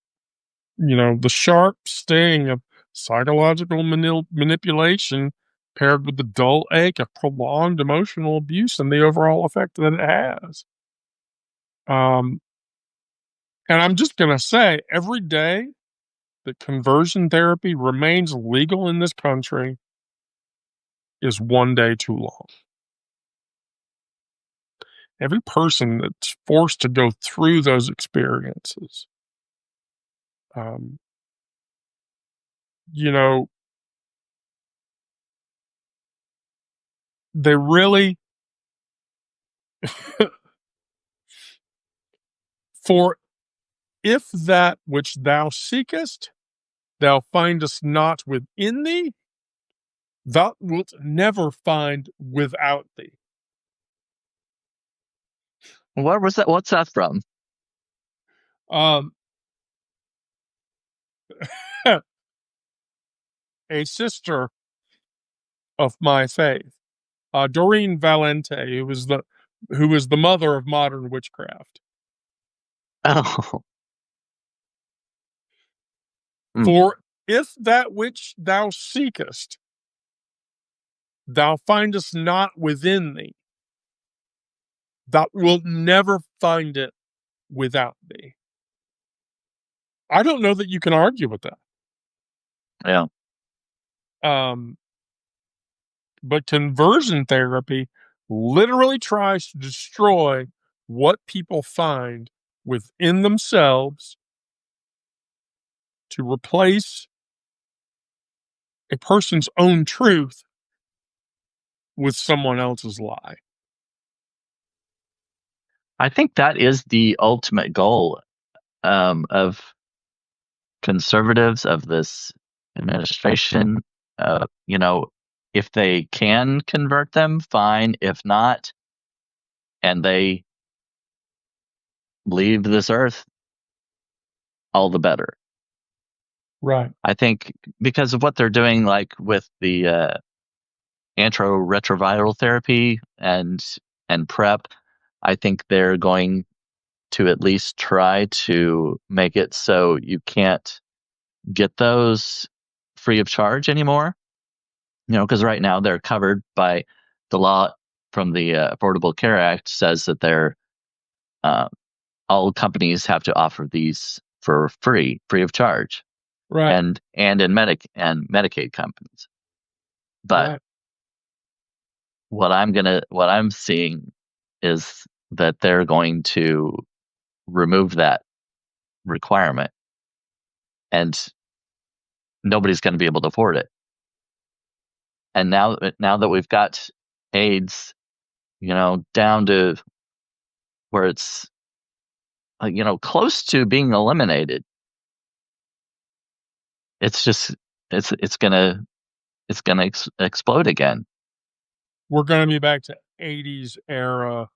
[SPEAKER 1] the sharp sting of psychological manipulation paired with the dull ache of prolonged emotional abuse and the overall effect that it has. Um, and I'm just going to say, every day that conversion therapy remains legal in this country is one day too long. Every person that's forced to go through those experiences, um, you know, they really, for if that which thou seekest, thou findest not within thee, thou wilt never find without thee.
[SPEAKER 2] What was that? What's that from?
[SPEAKER 1] Um, a sister of my faith, Doreen Valente, who was the mother of modern witchcraft.
[SPEAKER 2] Oh, mm,
[SPEAKER 1] For if that which thou seekest, thou findest not within thee, thou wilt never find it without thee. I don't know that you can argue with that.
[SPEAKER 2] yeah.
[SPEAKER 1] Um, but conversion therapy literally tries to destroy what people find within themselves to replace a person's own truth with someone else's lie.
[SPEAKER 2] I think that is the ultimate goal of conservatives of this administration. If they can convert them, fine. If not, and they leave this earth, all the better.
[SPEAKER 1] Right.
[SPEAKER 2] I think because of what they're doing, like with the antiretroviral therapy and PrEP, I think they're going to at least try to make it so you can't get those free of charge anymore. Because right now they're covered by the law from the Affordable Care Act says that they're uh, all companies have to offer these for free of charge,
[SPEAKER 1] Right.
[SPEAKER 2] and in Medicaid companies. But
[SPEAKER 1] Right.
[SPEAKER 2] what I'm seeing is that they're going to remove that requirement, and nobody's going to be able to afford it. And now that we've got AIDS, down to where it's close to being eliminated, it's just it's gonna explode again.
[SPEAKER 1] We're going to be back to 80s era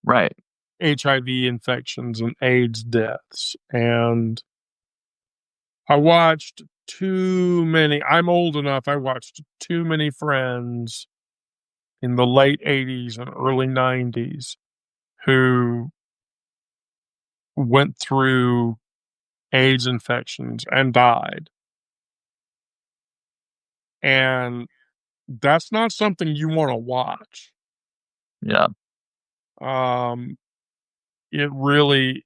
[SPEAKER 2] Right.
[SPEAKER 1] HIV infections and AIDS deaths. And I watched too many, I'm old enough, I watched too many friends in the late 80s and early 90s who went through AIDS infections and died. And that's not something you want to watch.
[SPEAKER 2] Yeah.
[SPEAKER 1] Um, it really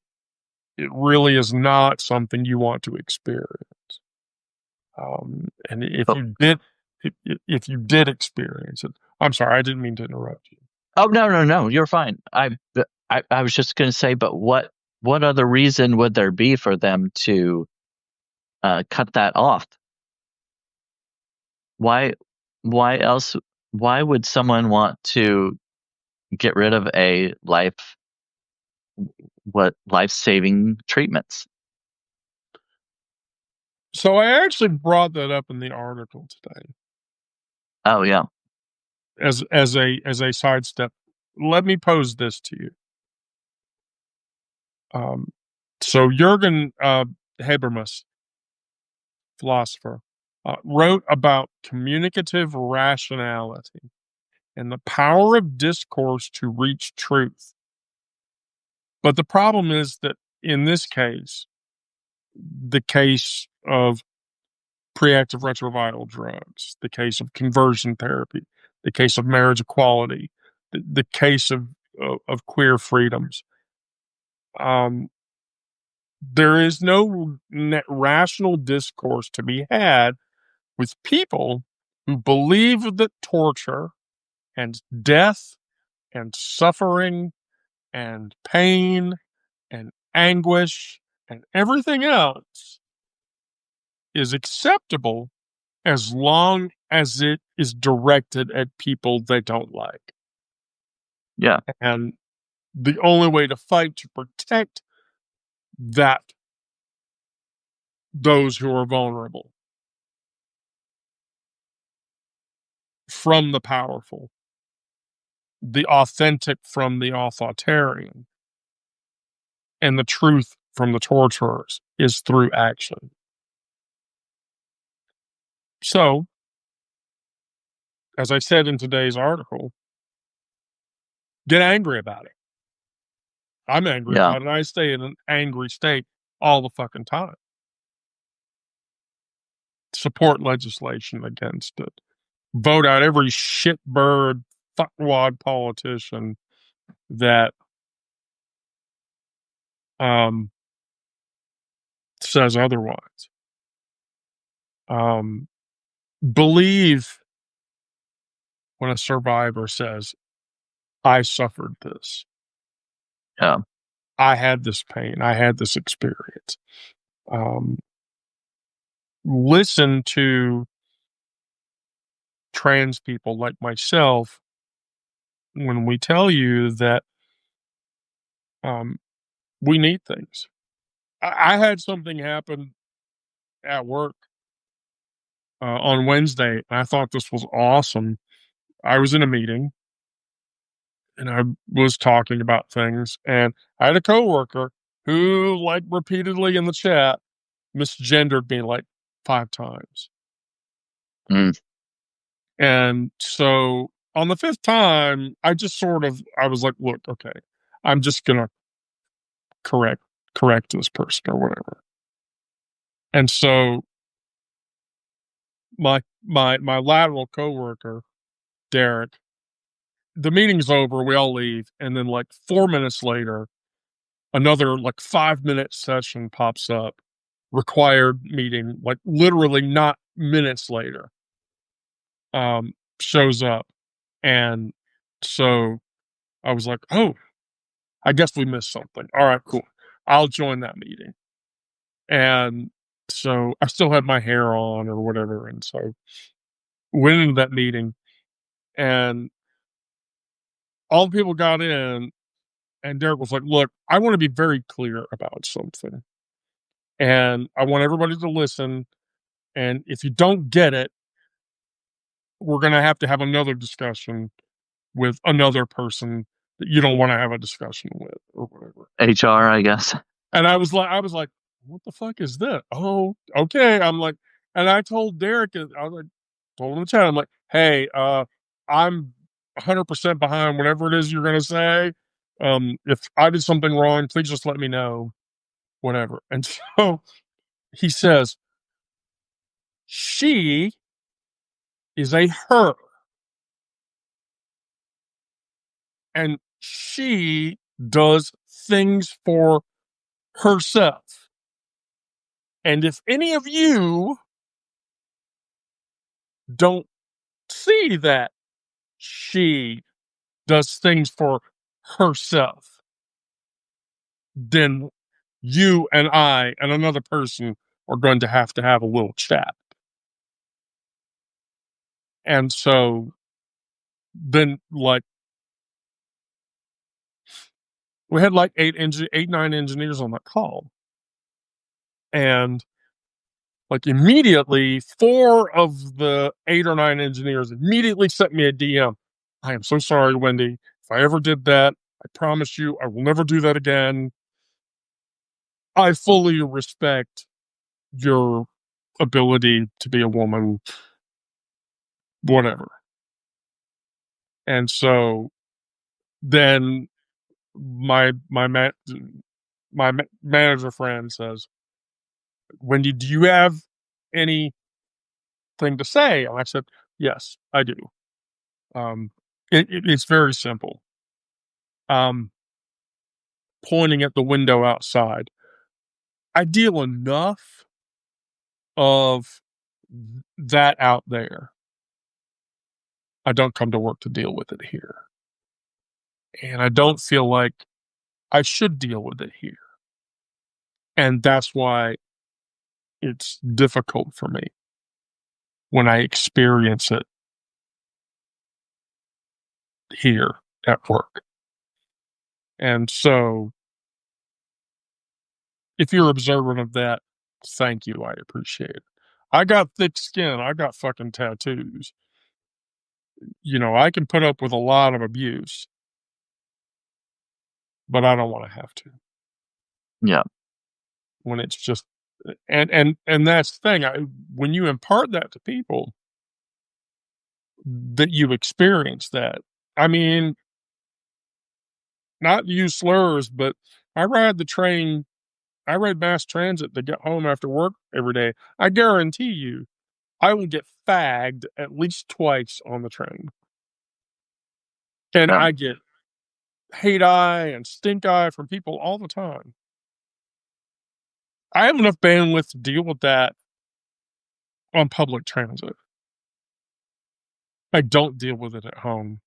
[SPEAKER 1] is not something you want to experience. And
[SPEAKER 2] But
[SPEAKER 1] if you did experience it, I'm sorry, I didn't mean to interrupt you.
[SPEAKER 2] oh, no, you're fine. I was just gonna say, but what other reason would there be for them to cut that off? Why why else why would someone want to get rid of a life-saving treatments?
[SPEAKER 1] So I actually brought that up in the article today
[SPEAKER 2] Oh yeah.
[SPEAKER 1] as a sidestep. Let me pose this to you. Um, so Jürgen Habermas, philosopher, wrote about communicative rationality and the power of discourse to reach truth. But the problem is that in this case, the case of preactive retroviral drugs, the case of conversion therapy, the case of marriage equality, the case of queer freedoms. Um, there is no rational discourse to be had with people who believe that torture and death and suffering and pain and anguish and everything else is acceptable as long as it is directed at people they don't like.
[SPEAKER 2] Yeah.
[SPEAKER 1] And the only way to fight to protect that those who are vulnerable from the powerful, the authentic from the authoritarian, and the truth from the torturers is through action. So, as I said in today's article, get angry about it. I'm angry
[SPEAKER 2] Yeah.
[SPEAKER 1] about it. I stay in an angry state all the fucking time. Support legislation against it. Vote out every shitbird, fuckwad politician that um, says otherwise. Believe when a survivor says, I suffered this.
[SPEAKER 2] Yeah.
[SPEAKER 1] I had this pain. I had this experience. Um, listen to trans people like myself when we tell you that um, we need things. I had something happen at work on Wednesday, and I thought this was awesome. I was in a meeting and I was talking about things, and I had a coworker who, like, repeatedly in the chat, misgendered me like 5 times.
[SPEAKER 2] Mm.
[SPEAKER 1] And so on the 5th time, I just I was like, look, okay, I'm just gonna correct this person or whatever. And so my lateral coworker, Derek, the meeting's over, we all leave, and then like 4 minutes later, another like 5-minute session pops up, required meeting, like literally not minutes later, shows up. And so I was like, oh, I guess we missed something. All right, cool. I'll join that meeting. And so I still had my hair on or whatever. And so went into that meeting and all the people got in. And Derek was like, look, I want to be very clear about something. And I want everybody to listen. And if you don't get it, we're going to have another discussion with another person that you don't want to have a discussion with or whatever.
[SPEAKER 2] HR, I guess.
[SPEAKER 1] And I was like, what the fuck is this? Oh, okay. I'm like, and I told Derek, I was like, told him in the chat, I'm like, hey, I'm 100% behind whatever it is you're going to say. If I did something wrong, please just let me know, whatever. And so he says, she is a her, and she does things for herself. And if any of you don't see that she does things for herself, then you and I and another person are going to have a little chat. And so then, like, we had like 9 engineers on that call. And like immediately, 4 of the 8 or 9 engineers immediately sent me a DM. I am so sorry, Wendy. If I ever did that, I promise you I will never do that again. I fully respect your ability to be a woman, whatever. And so then my manager friend says, Wendy, do you have any thing to say. And I said, yes, I do. Um, it's very simple. Um, Pointing at the window outside. I deal enough of that out there. I don't come to work to deal with it here. And I don't feel like I should deal with it here. And that's why it's difficult for me when I experience it here at work. And so, if you're observant of that, thank you. I appreciate it. I got thick skin. I got fucking tattoos. I can put up with a lot of abuse, but I don't want to have to
[SPEAKER 2] Yeah.
[SPEAKER 1] when it's just, and that's the thing. When you impart that to people, that you experience that. I mean, not to use slurs, but I ride the train. I ride mass transit to get home after work every day. I guarantee you, I will get fagged at least twice on the train. And
[SPEAKER 2] Yeah.
[SPEAKER 1] I get hate eye and stink eye from people all the time. I have enough bandwidth to deal with that on public transit. I don't deal with it at home.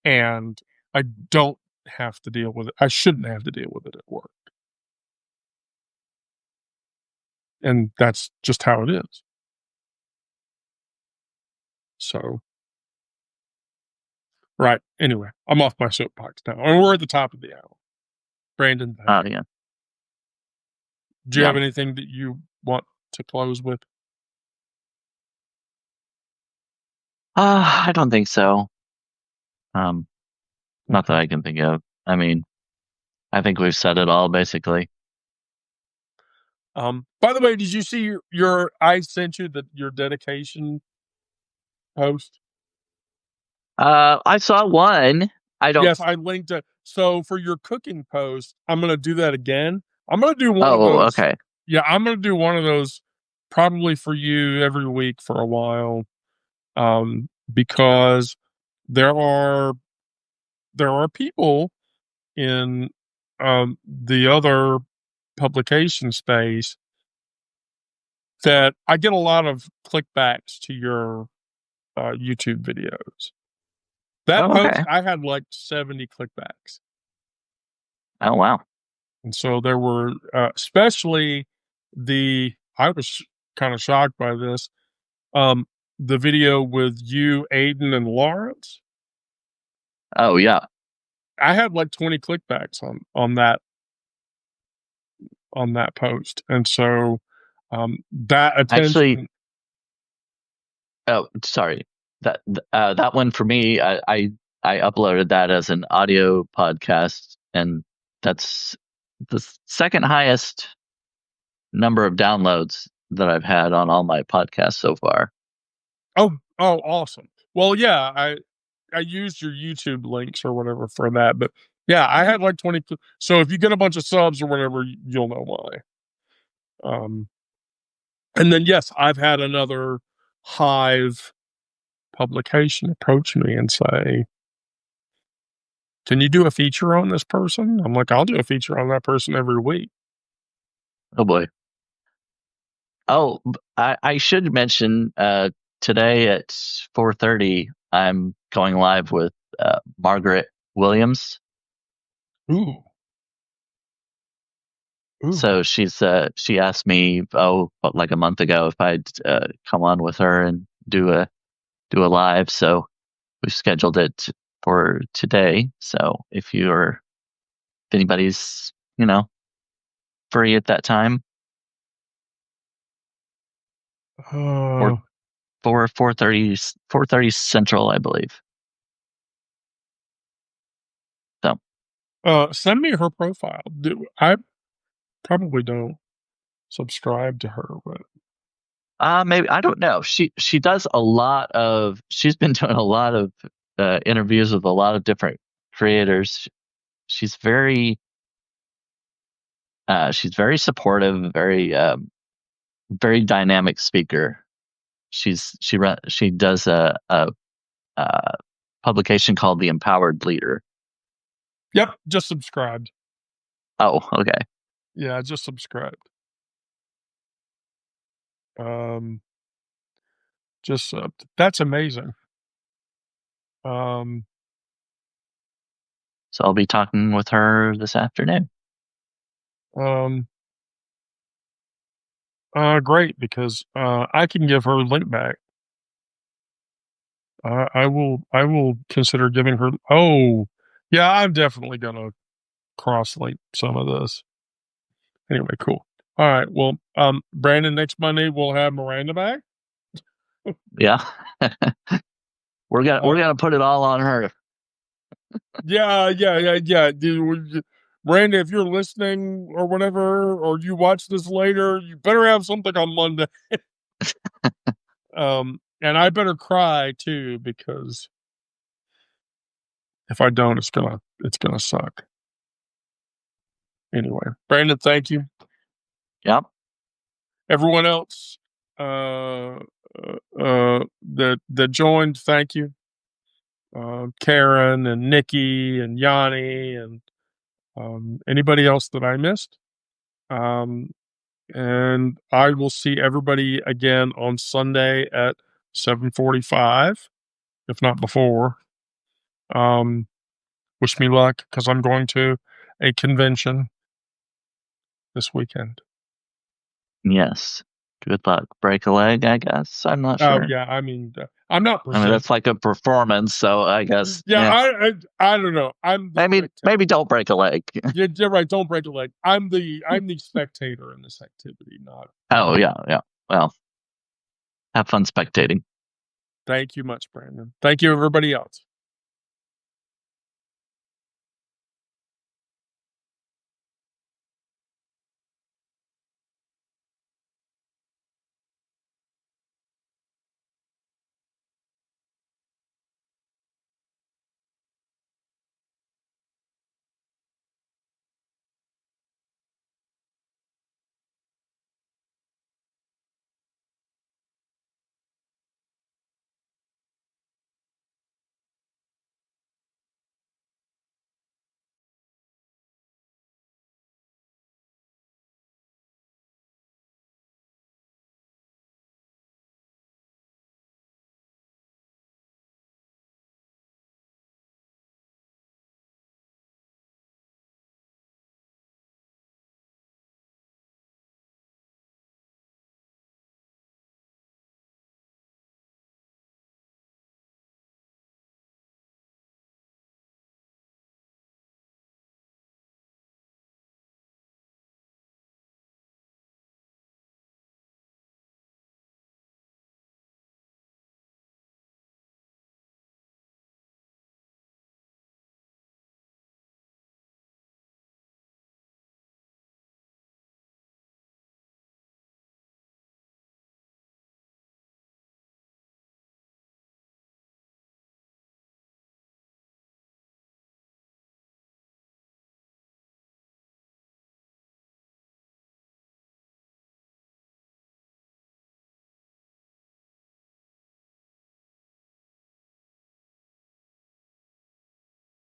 [SPEAKER 1] And I don't have to deal with it. I shouldn't have to deal with it at work. And that's just how it is. So, right. Anyway, I'm off my soapbox now. And we're at the top of the hour. Brandon, thank you.
[SPEAKER 2] Yeah.
[SPEAKER 1] Do you
[SPEAKER 2] Yeah.
[SPEAKER 1] have anything that you want to close with?
[SPEAKER 2] I don't think so. Not that
[SPEAKER 1] Okay.
[SPEAKER 2] I can think of. I mean, I think we've said it all basically.
[SPEAKER 1] By the way, did you see your I sent you your dedication post?
[SPEAKER 2] I saw one. I don't.
[SPEAKER 1] Yes, I linked it. So for your cooking post, I'm gonna do that again. I'm gonna do one of
[SPEAKER 2] Oh,
[SPEAKER 1] those.
[SPEAKER 2] okay.
[SPEAKER 1] Yeah, I'm gonna do one of those probably for you every week for a while. Because there are people in the other publication space that I get a lot of clickbacks to your YouTube videos. That
[SPEAKER 2] Oh,
[SPEAKER 1] post,
[SPEAKER 2] okay.
[SPEAKER 1] I had like 70 clickbacks.
[SPEAKER 2] Oh, wow.
[SPEAKER 1] And so there were, especially I was kind of shocked by this, um, the video with you, Aiden, and Lawrence.
[SPEAKER 2] Oh, yeah.
[SPEAKER 1] I had like 20 clickbacks on that post. And so that
[SPEAKER 2] Actually,
[SPEAKER 1] attention,
[SPEAKER 2] oh, sorry. That one for me, I uploaded that as an audio podcast, and that's the second highest number of downloads that I've had on all my podcasts so far.
[SPEAKER 1] oh, awesome. Well, yeah, I used your YouTube links or whatever for that, but yeah, I had like 20. So if you get a bunch of subs or whatever, you'll know why. Um, and then yes, I've had another Hive publication approach me and say, "Can you do a feature on this person?" I'm like, "I'll do a feature on that person every week."
[SPEAKER 2] Oh boy. Oh, I should mention today at 4:30 I'm going live with Margaret Williams.
[SPEAKER 1] Ooh, ooh.
[SPEAKER 2] So she asked me like a month ago if I'd come on with her and do a live. So we scheduled it for today. So if anybody's free at that time, or
[SPEAKER 1] Uh,
[SPEAKER 2] 4:30 Central, I believe. So
[SPEAKER 1] Send me her profile. I probably don't subscribe to her, but
[SPEAKER 2] maybe I don't know. She does a lot of. She's been doing a lot of interviews with a lot of different creators. She's very supportive, very dynamic speaker. She does a publication called The Empowered Leader.
[SPEAKER 1] Yep, just subscribed.
[SPEAKER 2] Oh, okay.
[SPEAKER 1] Yeah, I just subscribed. Just that's amazing. Um,
[SPEAKER 2] So I'll be talking with her this afternoon.
[SPEAKER 1] um, great because I can give her link back. I will consider giving her. Oh, yeah, I'm definitely gonna cross link some of this. Anyway, cool. All right. Well, Brandon, next Monday we'll have Miranda back.
[SPEAKER 2] Yeah. We're
[SPEAKER 1] Uh,
[SPEAKER 2] gonna put it all on her.
[SPEAKER 1] yeah. Dude, Miranda, if you're listening or whatever, or you watch this later, you better have something on Monday. And I better cry too because if I don't, it's gonna suck. Anyway, Brandon, thank you.
[SPEAKER 2] Yep.
[SPEAKER 1] Everyone else that joined, thank you. Karen and Nikki and Yanni and anybody else that I missed. Um, and I will see everybody again on Sunday at 7:45, if not before. Um, Wish me luck because I'm going to a convention this weekend.
[SPEAKER 2] Yes. Good luck. Break a leg, I guess. I'm not
[SPEAKER 1] Oh
[SPEAKER 2] sure.
[SPEAKER 1] yeah, I mean, I'm not
[SPEAKER 2] I mean,
[SPEAKER 1] presenting.
[SPEAKER 2] that's like a performance, so I guess,
[SPEAKER 1] Yeah,
[SPEAKER 2] yeah.
[SPEAKER 1] I don't know. I'm the spectator.
[SPEAKER 2] Maybe don't break a leg.
[SPEAKER 1] You're right. Don't break a leg. I'm the spectator in this activity. Not.
[SPEAKER 2] Oh, yeah, yeah. Well, have fun spectating.
[SPEAKER 1] Thank you much, Brandon. Thank you, everybody else.